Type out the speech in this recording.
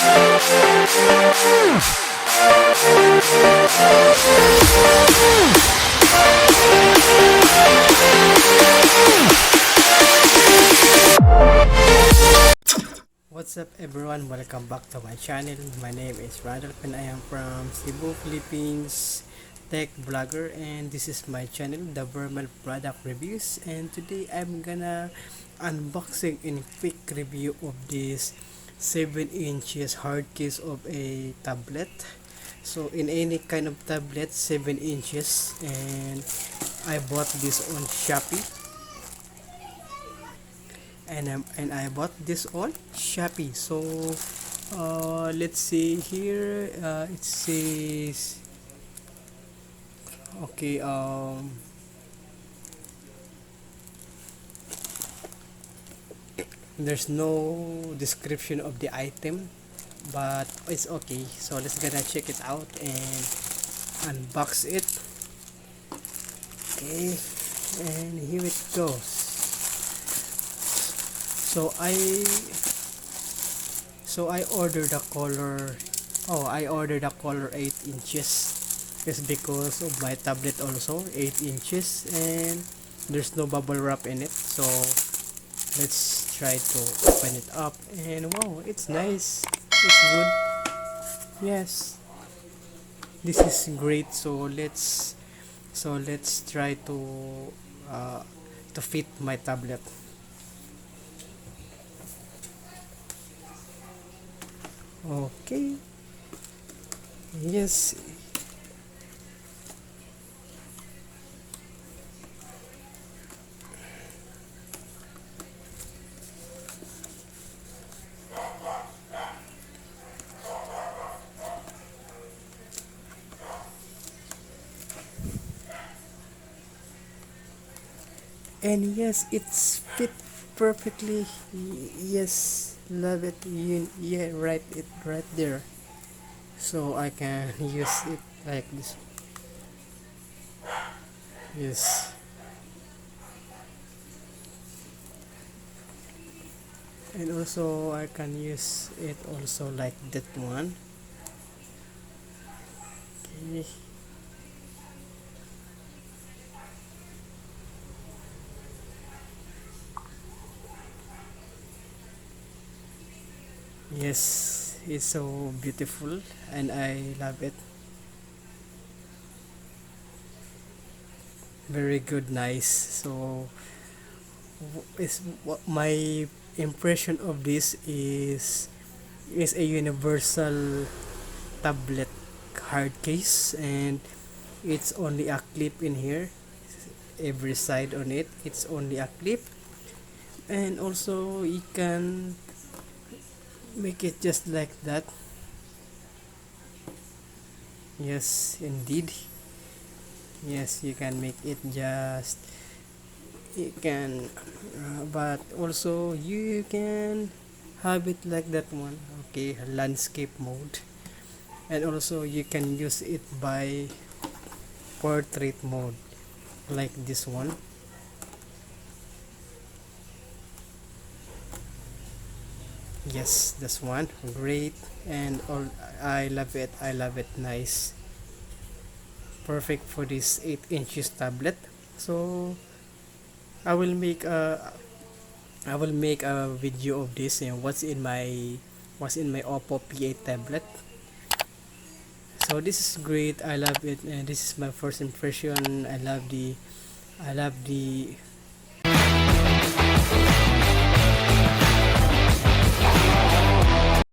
What's up everyone, welcome back to my channel. My name is Randolph and I am from Cebu, Philippines, tech blogger, and this is my channel, the Vermal Product Reviews. And today I'm gonna unboxing in quick review of this 7 inches hard case of a tablet. So in any kind of tablet, 7 inches, and I bought this on Shopee. And I bought this on Shopee. So let's see here. It says okay. There's no description of the item, but it's okay. So let's gonna check it out and unbox it. Okay, and here it goes. So I ordered a color. Oh, I ordered a color 8 inches. It's because of my tablet also 8 inches, and there's no bubble wrap in it. So let's try to open it up. And wow, it's nice. It's good. Yes, this is great. So let's try to fit my tablet. Okay. Yes. And yes, it's fit perfectly. Yes, love it. Yeah, right, it right there. So I can use it like this. Yes. And also I can use it also like that one. Okay. Yes, it's so beautiful and I love it. Very good, nice. So is what my impression of this is a universal tablet hard case, and it's only a clip in here. Every side on it, it's only a clip, and also you can make it just like that. Yes, indeed. Yes, you can make it just you can but also you can have it like that one. Okay, landscape mode, and also you can use it by portrait mode like this one. Yes, this one great, and all I love it. I love it. Nice, perfect for this 8 inches tablet. So I will make a video of this and what's in my Oppo P8 tablet. So this is great. I love it, and this is my first impression. I love the